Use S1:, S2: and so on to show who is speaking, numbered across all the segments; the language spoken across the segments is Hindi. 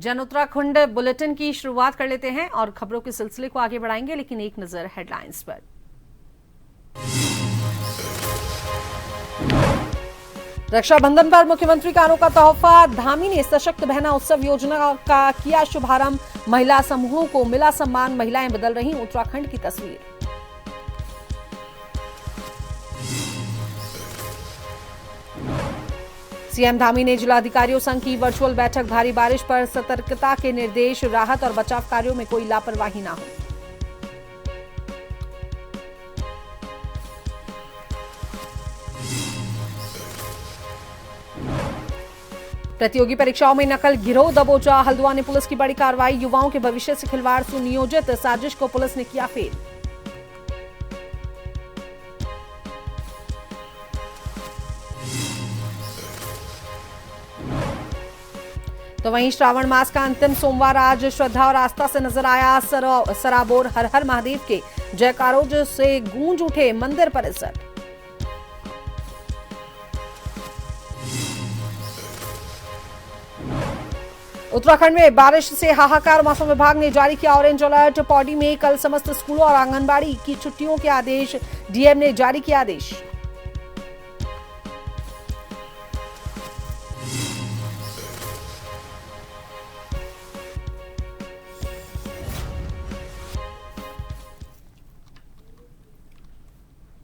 S1: जन उत्तराखंड बुलेटिन की शुरुआत कर लेते हैं और खबरों के सिलसिले को आगे बढ़ाएंगे, लेकिन एक नजर हेडलाइंस पर। रक्षाबंधन पर मुख्यमंत्री का अनोखा तोहफा, धामी ने सशक्त बहना उत्सव योजना का किया शुभारंभ। महिला समूहों को मिला सम्मान, महिलाएं बदल रही उत्तराखंड की तस्वीर। सीएम धामी ने जिलाधिकारियों संघ की वर्चुअल बैठक, भारी बारिश पर सतर्कता के निर्देश, राहत और बचाव कार्यों में कोई लापरवाही ना हो। प्रतियोगी परीक्षाओं में नकल गिरोह दबोचा, हल्द्वानी ने पुलिस की बड़ी कार्रवाई, युवाओं के भविष्य से खिलवाड़, सुनियोजित साजिश को पुलिस ने किया फेल। तो वहीं श्रावण मास का अंतिम सोमवार आज श्रद्धा और आस्था से नजर आया सराबोर, हर हर महादेव के जयकारों से गूंज उठे मंदिर परिसर। उत्तराखंड में बारिश से हाहाकार, मौसम विभाग ने जारी किया ऑरेंज अलर्ट। पौड़ी में कल समस्त स्कूलों और आंगनबाड़ी की छुट्टियों के आदेश, डीएम ने जारी किया आदेश।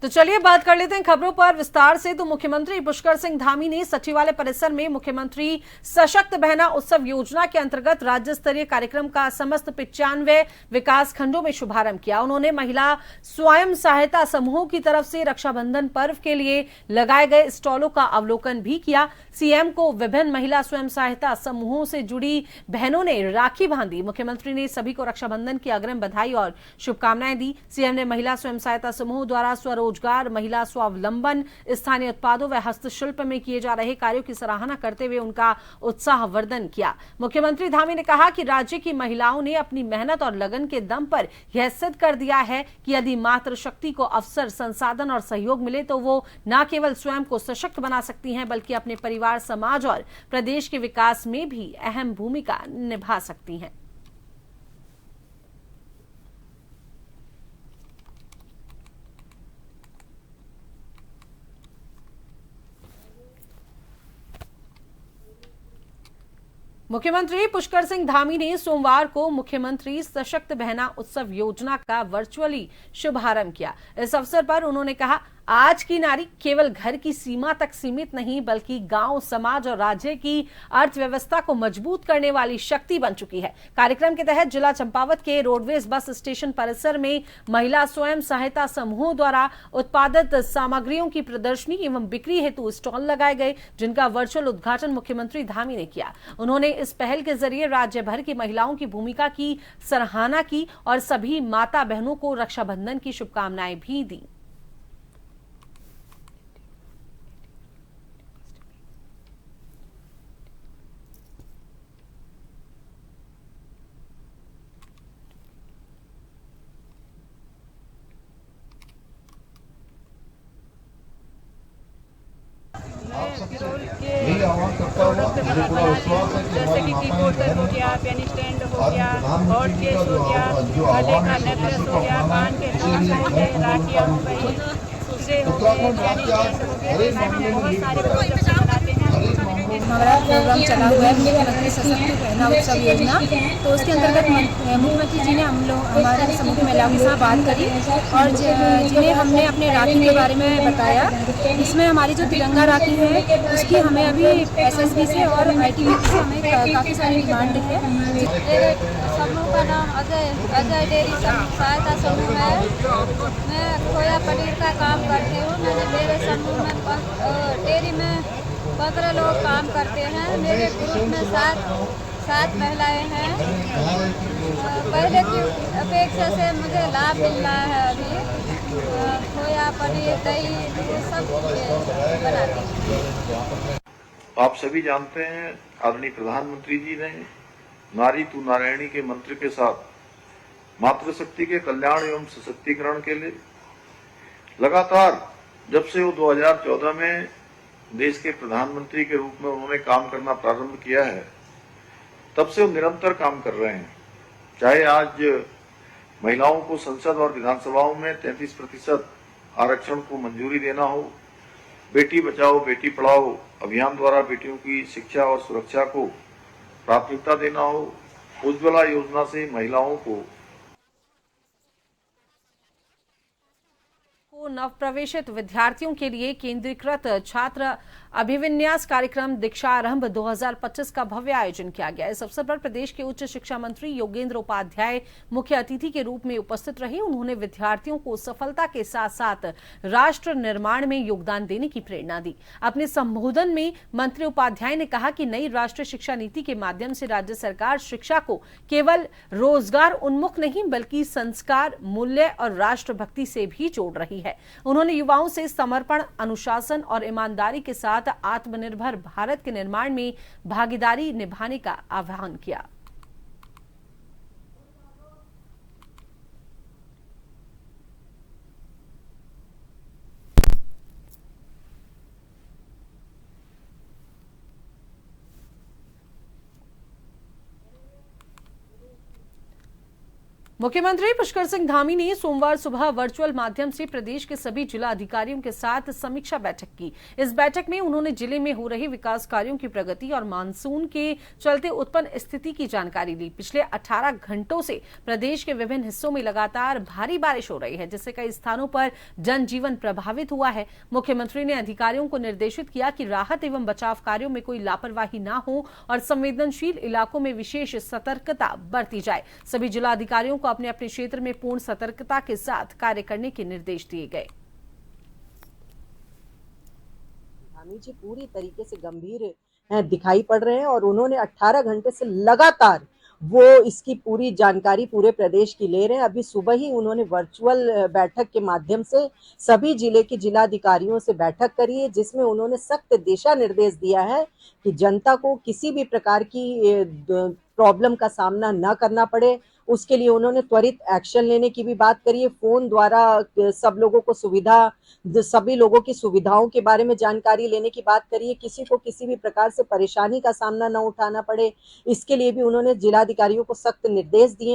S1: तो चलिए बात कर लेते हैं खबरों पर विस्तार से। तो मुख्यमंत्री पुष्कर सिंह धामी ने सचिवालय परिसर में मुख्यमंत्री सशक्त बहना उत्सव योजना के अंतर्गत राज्य स्तरीय कार्यक्रम का समस्त 95 विकास खंडों में शुभारंभ किया। उन्होंने महिला स्वयं सहायता समूहों की तरफ से रक्षाबंधन पर्व के लिए लगाए गए स्टॉलों का अवलोकन भी किया। सीएम को विभिन्न महिला स्वयं सहायता समूहों से जुड़ी बहनों ने राखी बांधी। मुख्यमंत्री ने सभी को रक्षाबंधन की अग्रिम बधाई और शुभकामनाएं दी। सीएम ने महिला स्वयं सहायता समूह द्वारा स्वरोजगार, महिला स्वावलंबन, स्थानीय उत्पादों व हस्तशिल्प में किए जा रहे कार्यों की सराहना करते हुए उनका उत्साहवर्धन किया। मुख्यमंत्री धामी ने कहा कि राज्य की महिलाओं ने अपनी मेहनत और लगन के दम पर यह सिद्ध कर दिया है कि यदि मातृशक्ति को अवसर, संसाधन और सहयोग मिले तो वो न केवल स्वयं को सशक्त बना सकती हैं बल्कि अपने परिवार, समाज और प्रदेश के विकास में भी अहम भूमिका निभा सकती हैं। मुख्यमंत्री पुष्कर सिंह धामी ने सोमवार को मुख्यमंत्री सशक्त बहना उत्सव योजना का वर्चुअली शुभारंभ किया। इस अवसर पर उन्होंने कहा, आज की नारी केवल घर की सीमा तक सीमित नहीं बल्कि गांव, समाज और राज्य की अर्थव्यवस्था को मजबूत करने वाली शक्ति बन चुकी है। कार्यक्रम के तहत जिला चंपावत के रोडवेज बस स्टेशन परिसर में महिला स्वयं सहायता समूहों द्वारा उत्पादित सामग्रियों की प्रदर्शनी एवं बिक्री हेतु स्टॉल लगाए गए, जिनका वर्चुअल उद्घाटन मुख्यमंत्री धामी ने किया। उन्होंने इस पहल के जरिए राज्य भर की महिलाओं की भूमिका की सराहना की और सभी माता बहनों को रक्षाबंधन की शुभकामनाएं भी दी।
S2: जैसे कि कीबोर्ड हो गया, पेन स्टैंड हो गया, हॉट केस हो गया, गले का नेकलेस हो गया, कान के नथ हो गए, राखियाँ हो गई, सूसरे हो गए, पेन स्टैंड हो गए। बहुत सारे प्रोजेक्ट बनाते हैं।
S3: हमारा प्रोग्राम चला हुआ है मुख्यमंत्री सशक्त बहना उत्सव योजना। तो उसके अंतर्गत मुख्यमंत्री जी ने हमारे समूह की महिलाओं के साथ बात करी और जिन्हें हमने अपने राखी के बारे में बताया। इसमें हमारी जो तिरंगा राखी है उसकी हमें अभी एसएसबी से और आईटीबीपी से हमें काफ़ी सारी डिमांड है।
S4: समूह का नाम अजय डेयरी सहायता समूह है। मैं खोया पनीर का काम करती हूँ। मैंने मेरे समूह में डेयरी में 15 लोग काम करते हैं। मेरे ग्रुप में सात महिलाएं हैं। पहले की अपेक्षा से मुझे लाभ मिल रहा है। अभी खोया पनीर, दही, सब बनाते हैं।
S5: आप सभी जानते हैं, आदरणीय प्रधानमंत्री जी ने नारी तू नारायणी के मंत्र के साथ मातृशक्ति के कल्याण एवं सशक्तिकरण के लिए लगातार जब से वो 2014 में देश के प्रधानमंत्री के रूप में उन्होंने काम करना प्रारंभ किया है, तब से वो निरंतर काम कर रहे हैं। चाहे आज महिलाओं को संसद और विधानसभाओं में 33% आरक्षण को मंजूरी देना हो, बेटी बचाओ बेटी पढ़ाओ अभियान द्वारा बेटियों की शिक्षा और सुरक्षा को प्राथमिकता देना हो, उज्ज्वला योजना से महिलाओं को
S1: नवप्रवेशित विद्यार्थियों के लिए केंद्रीकृत छात्र अभिविन्यास कार्यक्रम दीक्षारंभ 2025 का भव्य आयोजन किया गया। इस अवसर पर प्रदेश के उच्च शिक्षा मंत्री योगेंद्र उपाध्याय मुख्य अतिथि के रूप में उपस्थित रहे। उन्होंने विद्यार्थियों को सफलता के साथ साथ राष्ट्र निर्माण में योगदान देने की प्रेरणा दी। अपने संबोधन में मंत्री उपाध्याय ने कहा कि नई राष्ट्रीय शिक्षा नीति के माध्यम से राज्य सरकार शिक्षा को केवल रोजगार उन्मुख नहीं बल्कि संस्कार, मूल्य और राष्ट्रभक्ति से भी जोड़ रही है। उन्होंने युवाओं से समर्पण, अनुशासन और ईमानदारी के साथ आत्मनिर्भर भारत के निर्माण में भागीदारी निभाने का आह्वान किया। मुख्यमंत्री पुष्कर सिंह धामी ने सोमवार सुबह वर्चुअल माध्यम से प्रदेश के सभी जिला अधिकारियों के साथ समीक्षा बैठक की। इस बैठक में उन्होंने जिले में हो रहे विकास कार्यों की प्रगति और मानसून के चलते उत्पन्न स्थिति की जानकारी ली। पिछले 18 घंटों से प्रदेश के विभिन्न हिस्सों में लगातार भारी बारिश हो रही है, जिससे कई स्थानों पर जनजीवन प्रभावित हुआ है। मुख्यमंत्री ने अधिकारियों को निर्देशित किया कि राहत एवं बचाव कार्यों में कोई लापरवाही न हो और संवेदनशील इलाकों में विशेष सतर्कता बरती जाए। सभी जिला अधिकारियों को अपने अपने क्षेत्र में पूर्ण सतर्कता के साथ कार्य करने के निर्देश दिए गए।
S6: धामी जी पूरी तरीके से गंभीर दिखाई पड़ रहे हैं और उन्होंने 18 घंटे से लगातार वो इसकी पूरी जानकारी पूरे प्रदेश की ले रहे हैं। अभी सुबह ही उन्होंने वर्चुअल बैठक के माध्यम से सभी जिले के जिलाधिकारियों से बैठक करी है, जिसमें उन्होंने सख्त दिशा निर्देश दिया है कि जनता को किसी भी प्रकार की प्रॉब्लम का सामना न करना पड़े। उसके लिए उन्होंने त्वरित एक्शन लेने की भी बात करी है। फोन द्वारा सभी लोगों की सुविधाओं के बारे में जानकारी लेने की बात करी है। किसी को किसी भी प्रकार से परेशानी का सामना न उठाना पड़े, इसके लिए भी उन्होंने जिलाधिकारियों को सख्त निर्देश दिए।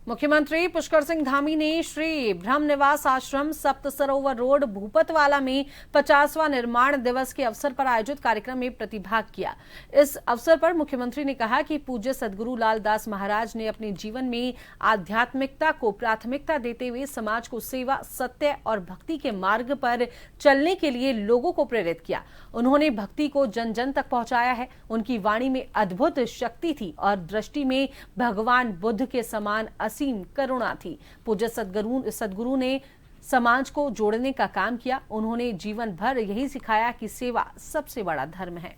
S1: मुख्यमंत्री पुष्कर सिंह धामी ने श्री ब्रह्म निवास आश्रम सप्त सरोवर रोड भूपतवाला में 50वां निर्माण दिवस के अवसर पर आयोजित कार्यक्रम में प्रतिभाग किया। इस अवसर पर मुख्यमंत्री ने कहा कि पूज्य सद्गुरु लाल दास महाराज ने अपने जीवन में आध्यात्मिकता को प्राथमिकता देते हुए समाज को सेवा, सत्य और भक्ति के मार्ग पर चलने के लिए लोगों को प्रेरित किया। उन्होंने भक्ति को जन जन तक पहुंचाया है। उनकी वाणी में अद्भुत शक्ति थी और दृष्टि में भगवान बुद्ध के समान असीम करुणा थी। पूज्य सद्गुरु ने समाज को जोड़ने का काम किया। उन्होंने जीवन भर यही सिखाया कि सेवा सबसे बड़ा धर्म है।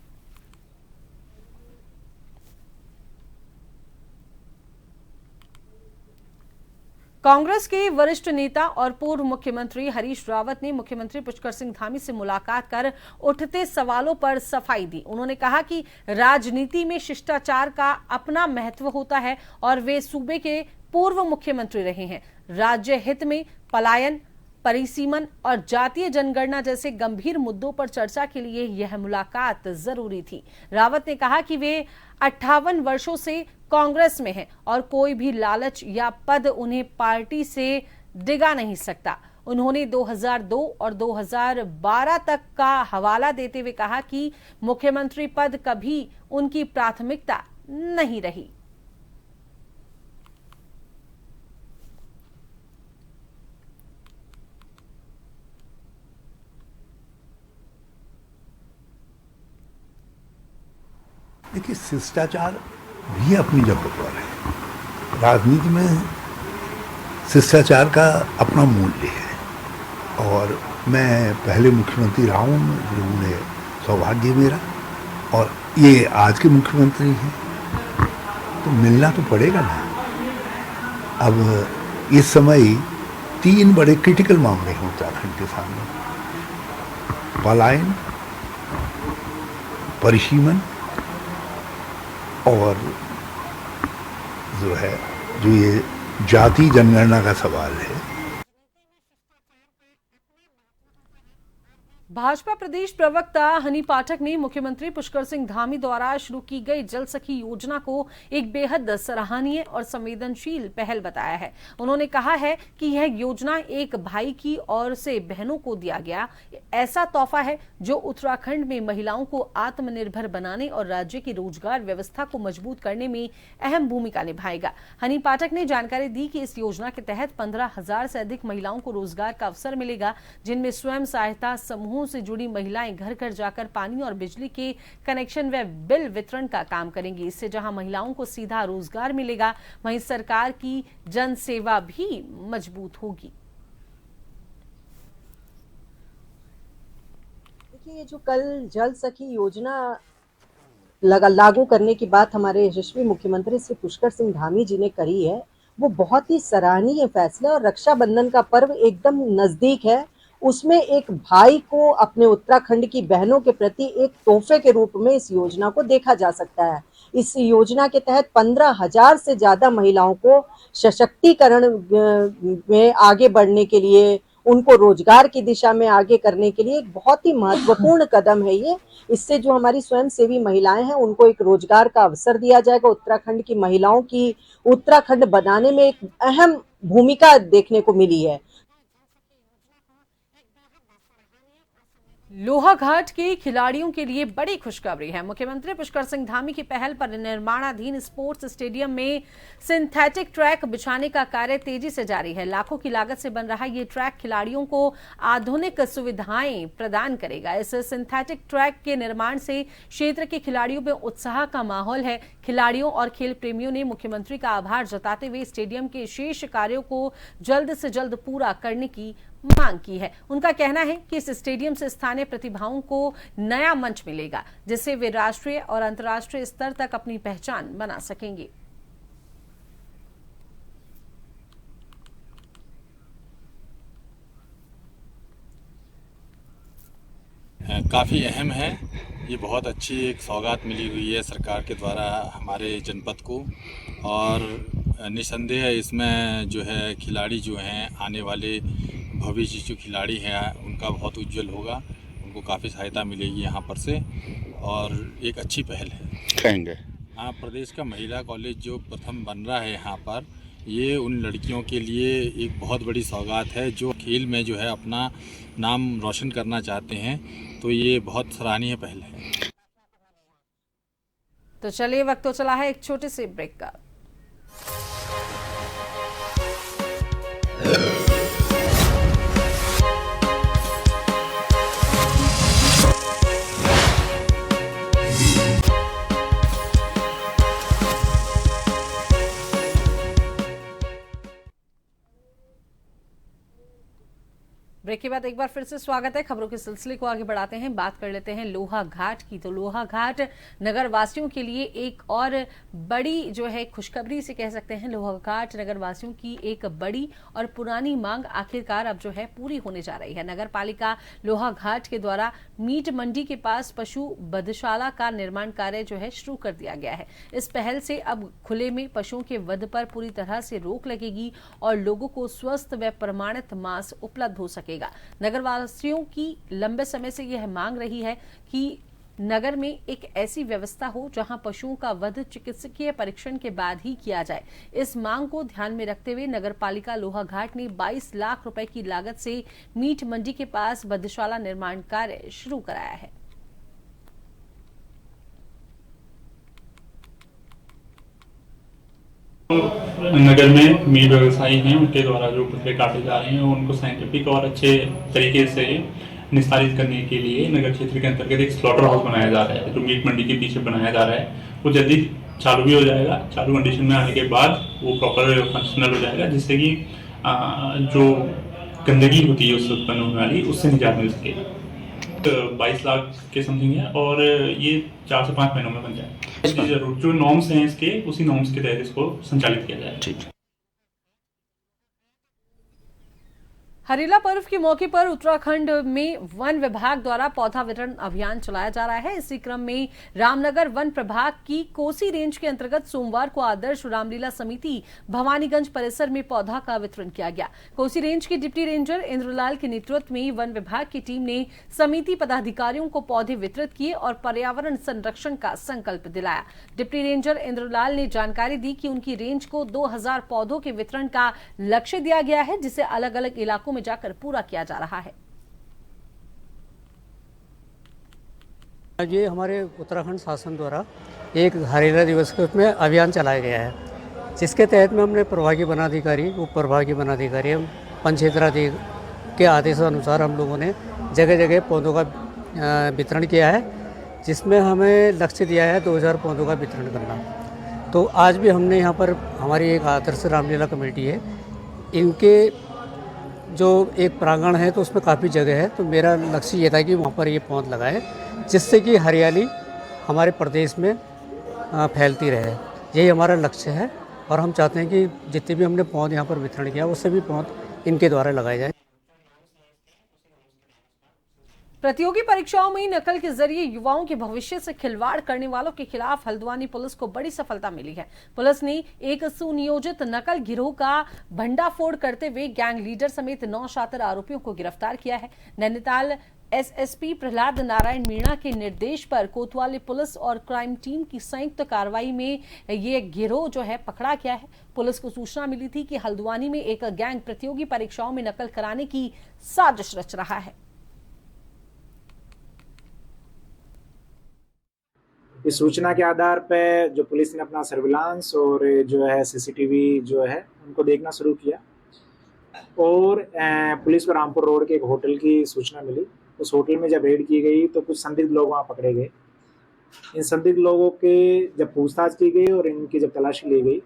S1: कांग्रेस के वरिष्ठ नेता और पूर्व मुख्यमंत्री हरीश रावत ने मुख्यमंत्री पुष्कर सिंह धामी से मुलाकात कर उठते सवालों पर सफाई दी। उन्होंने कहा कि राजनीति में शिष्टाचार का अपना महत्व होता है और वे सूबे के पूर्व मुख्यमंत्री रहे हैं। राज्य हित में पलायन, परिसीमन और जातीय जनगणना जैसे गंभीर मुद्दों पर चर्चा के लिए यह मुलाकात जरूरी थी। रावत ने कहा कि वे 58 वर्षों से कांग्रेस में हैं और कोई भी लालच या पद उन्हें पार्टी से डिगा नहीं सकता। उन्होंने 2002 और 2012 तक का हवाला देते हुए कहा कि मुख्यमंत्री पद कभी उनकी प्राथमिकता नहीं रही।
S7: देखिए, शिष्टाचार भी अपनी जगह पर है। राजनीति में शिष्टाचार का अपना मूल्य है और मैं पहले मुख्यमंत्री रहा हूँ, उन्हें सौभाग्य मेरा, और ये आज के मुख्यमंत्री हैं, तो मिलना तो पड़ेगा ना। अब इस समय 3 बड़े क्रिटिकल मामले हैं उत्तराखंड के सामने: पलायन, परिसीमन और जो ये जाति जनगणना का सवाल है।
S1: भाजपा प्रदेश प्रवक्ता हनी पाठक ने मुख्यमंत्री पुष्कर सिंह धामी द्वारा शुरू की गई जल सखी योजना को एक बेहद सराहनीय और संवेदनशील पहल बताया है। उन्होंने कहा है कि यह योजना एक भाई की ओर से बहनों को दिया गया ऐसा तोहफा है जो उत्तराखंड में महिलाओं को आत्मनिर्भर बनाने और राज्य की रोजगार व्यवस्था को मजबूत करने में अहम भूमिका निभाएगा। हनी पाठक ने जानकारी दी कि इस योजना के तहत 15,000 से अधिक महिलाओं को रोजगार का अवसर मिलेगा, जिनमें स्वयं सहायता समूह से जुड़ी महिलाएं घर घर जाकर पानी और बिजली के कनेक्शन व बिल वितरण का काम करेंगी। इससे जहां महिलाओं को सीधा रोजगार मिलेगा, वहीं सरकार की जन सेवा भी मजबूत होगी।
S6: देखिए, ये जो कल जल सखी योजना लागू करने की बात हमारे यशस्वी मुख्यमंत्री श्री पुष्कर सिंह धामी जी ने करी है, वो बहुत ही सराहनीय फैसला। और रक्षाबंधन का पर्व एकदम नजदीक है, उसमें एक भाई को अपने उत्तराखंड की बहनों के प्रति एक तोहफे के रूप में इस योजना को देखा जा सकता है। इस योजना के तहत 15,000 से ज्यादा महिलाओं को सशक्तिकरण में आगे बढ़ने के लिए, उनको रोजगार की दिशा में आगे करने के लिए एक बहुत ही महत्वपूर्ण कदम है ये। इससे जो हमारी स्वयंसेवी महिलाएं हैं उनको एक रोजगार का अवसर दिया जाएगा। उत्तराखंड की महिलाओं की उत्तराखंड बनाने में एक अहम भूमिका देखने को मिली है।
S1: लोहाघाट के खिलाड़ियों के लिए बड़ी खुशखबरी है। मुख्यमंत्री पुष्कर सिंह धामी की पहल पर निर्माणाधीन स्पोर्ट्स स्टेडियम में सिंथेटिक ट्रैक बिछाने का कार्य तेजी से जारी है। लाखों की लागत से बन रहा ये ट्रैक खिलाड़ियों को आधुनिक सुविधाएं प्रदान करेगा। इस सिंथेटिक ट्रैक के निर्माण से क्षेत्र के खिलाड़ियों में उत्साह का माहौल है। खिलाड़ियों और खेल प्रेमियों ने मुख्यमंत्री का आभार जताते हुए स्टेडियम के शेष कार्यों को जल्द से जल्द पूरा करने की मांग की है। उनका कहना है कि इस स्टेडियम से स्थानीय प्रतिभाओं को नया मंच मिलेगा, जिससे वे राष्ट्रीय और अंतर्राष्ट्रीय स्तर तक अपनी पहचान बना सकेंगे।
S8: काफ़ी अहम है। ये बहुत अच्छी एक सौगात मिली हुई है सरकार के द्वारा हमारे जनपद को, और निसंदेह इसमें जो है खिलाड़ी जो हैं आने वाले भविष्य जो खिलाड़ी हैं उनका बहुत उज्जवल होगा, उनको काफ़ी सहायता मिलेगी यहाँ पर से, और एक अच्छी पहल है
S9: कहेंगे।
S8: हाँ, प्रदेश का महिला कॉलेज जो प्रथम बन रहा है यहाँ पर, ये उन लड़कियों के लिए एक बहुत बड़ी सौगात है जो खेल में जो है अपना नाम रोशन करना चाहते हैं, तो ये बहुत सराहनीय पहल है।
S1: तो चलिए, वक्त तो चला है एक छोटे से ब्रेक का। ब्रेक के बाद एक बार फिर से स्वागत है। खबरों के सिलसिले को आगे बढ़ाते हैं, बात कर लेते हैं लोहाघाट की। तो लोहाघाट नगर वासियों के लिए एक और बड़ी जो है खुशखबरी से कह सकते हैं। लोहाघाट नगर वासियों की एक बड़ी और पुरानी मांग आखिरकार अब जो है पूरी होने जा रही है। नगर पालिका लोहाघाट के द्वारा मीट मंडी के पास पशु वधशाला का निर्माण कार्य जो है शुरू कर दिया गया है। इस पहल से अब खुले में पशुओं के वध पर पूरी तरह से रोक लगेगी और लोगों को स्वस्थ व प्रमाणित मांस उपलब्ध हो सकेगा। नगरवासियों की लंबे समय से यह मांग रही है कि नगर में एक ऐसी व्यवस्था हो जहां पशुओं का वध चिकित्सकीय परीक्षण के बाद ही किया जाए। इस मांग को ध्यान में रखते हुए नगर पालिका लोहाघाट ने 22 लाख रुपए की लागत से मीट मंडी के पास वधशाला निर्माण कार्य शुरू कराया है।
S10: नगर में मीट व्यवसायी हैं, उनके द्वारा जो पुतले काटे जा रहे हैं उनको साइंटिफिक और अच्छे तरीके से निस्तारित करने के लिए नगर क्षेत्र के अंतर्गत एक स्लॉटर हाउस बनाया जा रहा है, जो मीट मंडी के पीछे बनाया जा रहा है। वो जल्दी चालू भी हो जाएगा। चालू कंडीशन में आने के बाद वो प्रॉपर फंक्शनल हो जाएगा, जिससे कि जो गंदगी होती है उससे उत्पन्न होने वाली, उससे निजात मिल सकेगी। 22 लाख के समथिंग है और ये 4 से 5 महीनों में बन जाए। जरूर जो नॉर्म्स हैं इसके, उसी नॉर्म्स के तहत इसको संचालित किया जाए।
S9: ठीक।
S1: हरेला पर्व के मौके पर उत्तराखंड में वन विभाग द्वारा पौधा वितरण अभियान चलाया जा रहा है। इसी क्रम में रामनगर वन प्रभाग की कोसी रेंज के अंतर्गत सोमवार को आदर्श रामलीला समिति भवानीगंज परिसर में पौधा का वितरण किया गया। कोसी रेंज के डिप्टी रेंजर इंद्रलाल के नेतृत्व में वन विभाग की टीम ने समिति पदाधिकारियों को पौधे वितरित किए और पर्यावरण संरक्षण का संकल्प दिलाया। डिप्टी रेंजर इंद्रलाल ने जानकारी दी कि उनकी रेंज को 2000 पौधों के वितरण का लक्ष्य दिया गया है, जिसे अलग अलग इलाकों में जाकर पूरा किया जा रहा है।
S9: ये हमारे उत्तराखंड शासन द्वारा एक हरेला दिवस के उसमें अभियान चलाया गया है, जिसके तहत में हमने प्रभागीय वनाधिकारी, उप प्रभागीय वनाधिकारी, वन क्षेत्राधिकारी के आदेशानुसार हम लोगों ने जगह जगह पौधों का वितरण किया है, जिसमें हमें लक्ष्य दिया है 2000 पौधों का वितरण करना। तो आज भी हमने यहाँ पर हमारी एक आदर्श रामलीला कमेटी है, इनके जो एक प्रांगण है तो उसमें काफ़ी जगह है, तो मेरा लक्ष्य ये था कि वहाँ पर ये पौध लगाए, जिससे कि हरियाली हमारे प्रदेश में फैलती रहे। यही हमारा लक्ष्य है और हम चाहते हैं कि जितने भी हमने पौध यहाँ पर वितरण किया उससे भी पौध इनके द्वारा लगाए जाए।
S1: प्रतियोगी परीक्षाओं में नकल के जरिए युवाओं के भविष्य से खिलवाड़ करने वालों के खिलाफ हल्द्वानी पुलिस को बड़ी सफलता मिली है। पुलिस ने एक सुनियोजित नकल गिरोह का भंडाफोड़ करते हुए गैंग लीडर समेत 9 शातिर आरोपियों को गिरफ्तार किया है। नैनीताल एसएसपी प्रहलाद नारायण मीणा के निर्देश पर कोतवाली पुलिस और क्राइम टीम की संयुक्त कार्रवाई में ये गिरोह जो है पकड़ा गया है। पुलिस को सूचना मिली थी कि हल्द्वानी में एक गैंग प्रतियोगी परीक्षाओं में नकल कराने की साजिश रच रहा है।
S11: इस सूचना के आधार पर जो पुलिस ने अपना सर्विलांस और जो है सीसीटीवी जो है उनको देखना शुरू किया और पुलिस को रामपुर रोड के एक होटल की सूचना मिली। उस होटल में जब रेड की गई तो कुछ संदिग्ध लोग वहाँ पकड़े गए। इन संदिग्ध लोगों के जब पूछताछ की गई और इनकी जब तलाशी ली गई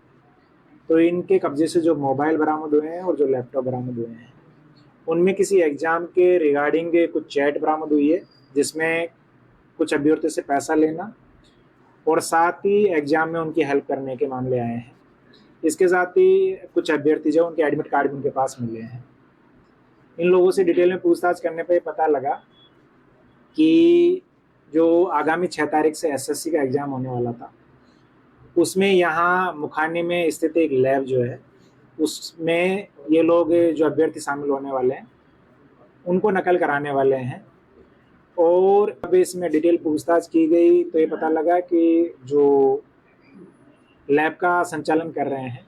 S11: तो इनके कब्जे से जो मोबाइल बरामद हुए हैं और जो लैपटॉप बरामद हुए हैं, उनमें किसी एग्जाम के रिगार्डिंग कुछ चैट बरामद हुई है, जिसमें कुछ अभ्यर्थियों से पैसा लेना और साथ ही एग्जाम में उनकी हेल्प करने के मामले आए हैं। इसके साथ ही कुछ अभ्यर्थी जो उनके एडमिट कार्ड भी उनके पास मिले हैं। इन लोगों से डिटेल में पूछताछ करने पे पता लगा कि जो आगामी 6 तारीख से एसएससी का एग्ज़ाम होने वाला था, उसमें यहाँ मुखानी में स्थित एक लैब जो है उसमें ये लोग जो अभ्यर्थी शामिल होने वाले हैं उनको नकल कराने वाले हैं। और अब इसमें डिटेल पूछताछ की गई तो ये पता लगा कि जो लैब का संचालन कर रहे हैं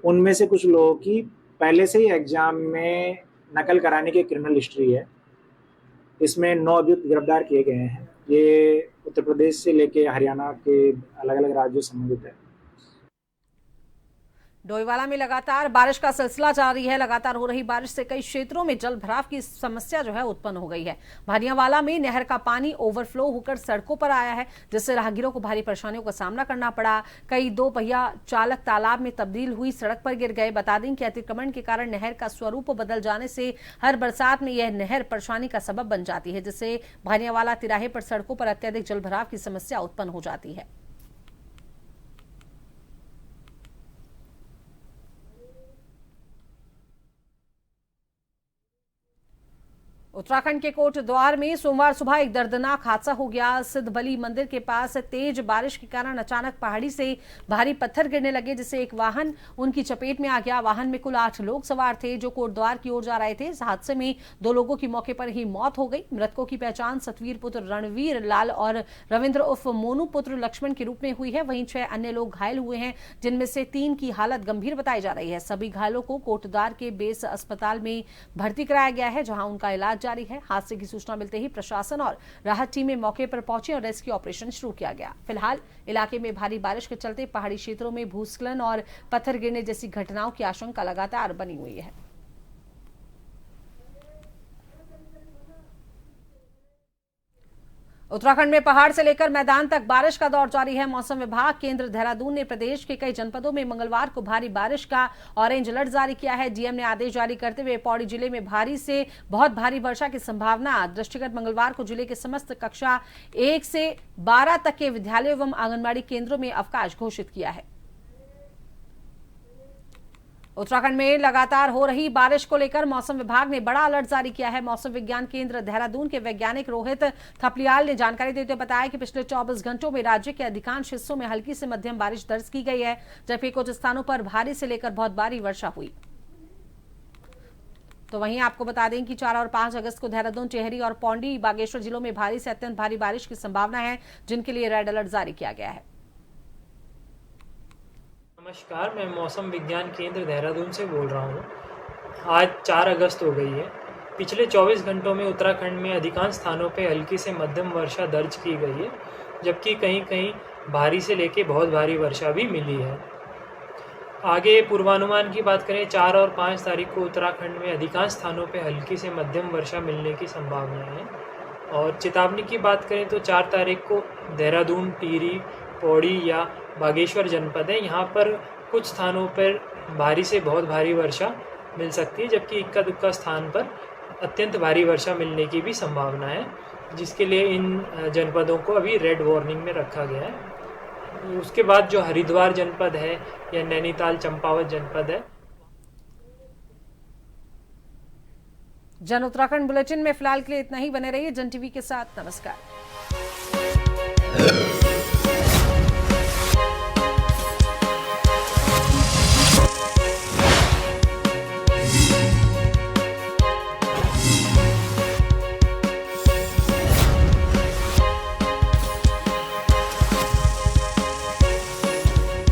S11: उनमें से कुछ लोगों की पहले से ही एग्जाम में नकल कराने की क्रिमिनल हिस्ट्री है। इसमें 9 अभियुक्त गिरफ्तार किए गए हैं। ये उत्तर प्रदेश से लेके हरियाणा के अलग अलग राज्यों से संबंधित है।
S1: डोईवाला में लगातार बारिश का सिलसिला जारी है। लगातार हो रही बारिश से कई क्षेत्रों में जल भराव की समस्या जो है उत्पन्न हो गई है। भानियावाला में नहर का पानी ओवरफ्लो होकर सड़कों पर आया है, जिससे राहगीरों को भारी परेशानियों का सामना करना पड़ा। कई 2 पहिया चालक तालाब में तब्दील हुई सड़क पर गिर गए। बता दें कि अतिक्रमण के कारण नहर का स्वरूप बदल जाने से हर बरसात में यह नहर परेशानी का सबब बन जाती है, जिससे भानियावाला तिराहे पर सड़कों पर अत्यधिक जल भराव की समस्या उत्पन्न हो जाती है। उत्तराखंड के कोटद्वार में सोमवार सुबह एक दर्दनाक हादसा हो गया। सिद्धबली मंदिर के पास तेज बारिश के कारण अचानक पहाड़ी से भारी पत्थर गिरने लगे, जिससे एक वाहन उनकी चपेट में आ गया। वाहन में कुल 8 लोग सवार थे जो कोटद्वार की ओर जा रहे थे। इस हादसे में 2 लोगों की मौके पर ही मौत हो गई। मृतकों की पहचान सतवीर पुत्र रणवीर लाल और रविंद्र उर्फ मोनू पुत्र लक्ष्मण के रूप में हुई है। वहीं 6 अन्य लोग घायल हुए हैं, जिनमें से 3 की हालत गंभीर बताई जा रही है। सभी घायलों को कोटद्वार के बेस अस्पताल में भर्ती कराया गया है, जहां उनका इलाज जारी है। हादसे की सूचना मिलते ही प्रशासन और राहत टीमें मौके पर पहुंची और रेस्क्यू ऑपरेशन शुरू किया गया। फिलहाल इलाके में भारी बारिश के चलते पहाड़ी क्षेत्रों में भूस्खलन और पत्थर गिरने जैसी घटनाओं की आशंका लगातार बनी हुई है। उत्तराखंड में पहाड़ से लेकर मैदान तक बारिश का दौर जारी है। मौसम विभाग केंद्र देहरादून ने प्रदेश के कई जनपदों में मंगलवार को भारी बारिश का ऑरेंज अलर्ट जारी किया है। डीएम ने आदेश जारी करते हुए पौड़ी जिले में भारी से बहुत भारी वर्षा की संभावना दृष्टिगत मंगलवार को जिले के समस्त कक्षा 1 से 12 तक के विद्यालयों एवं आंगनबाड़ी केंद्रों में अवकाश घोषित किया है। उत्तराखंड में लगातार हो रही बारिश को लेकर मौसम विभाग ने बड़ा अलर्ट जारी किया है। मौसम विज्ञान केंद्र देहरादून के वैज्ञानिक रोहित थपलियाल ने जानकारी देते हुए बताया कि पिछले 24 घंटों में राज्य के अधिकांश हिस्सों में हल्की से मध्यम बारिश दर्ज की गई है, जबकि कुछ स्थानों पर भारी से लेकर बहुत भारी वर्षा हुई। तो वहीं आपको बता दें कि 4 और 5 अगस्त को देहरादून, टिहरी और पौंडी, बागेश्वर जिलों में भारी से अत्यंत भारी बारिश की संभावना है, जिनके लिए रेड अलर्ट जारी किया गया है।
S12: नमस्कार, मैं मौसम विज्ञान केंद्र देहरादून से बोल रहा हूँ। आज 4 अगस्त हो गई है। पिछले 24 घंटों में उत्तराखंड में अधिकांश स्थानों पर हल्की से मध्यम वर्षा दर्ज की गई है, जबकि कहीं कहीं भारी से लेकर बहुत भारी वर्षा भी मिली है। आगे पूर्वानुमान की बात करें, 4 और 5 तारीख को उत्तराखंड में अधिकांश स्थानों पर हल्की से मध्यम वर्षा मिलने की संभावना है। और चेतावनी की बात करें तो 4 तारीख को देहरादून, टिहरी, पौड़ी या बागेश्वर जनपद है, यहाँ पर कुछ स्थानों पर भारी से बहुत भारी वर्षा मिल सकती है, जबकि इक्का दुक्का स्थान पर अत्यंत भारी वर्षा मिलने की भी संभावना है, जिसके लिए इन जनपदों को अभी रेड वार्निंग में रखा गया है। उसके बाद जो हरिद्वार जनपद है या नैनीताल, चंपावत जनपद है।
S1: जन उत्तराखंड बुलेटिन में फिलहाल के लिए इतना ही। बने रहिए जन टीवी के साथ। नमस्कार।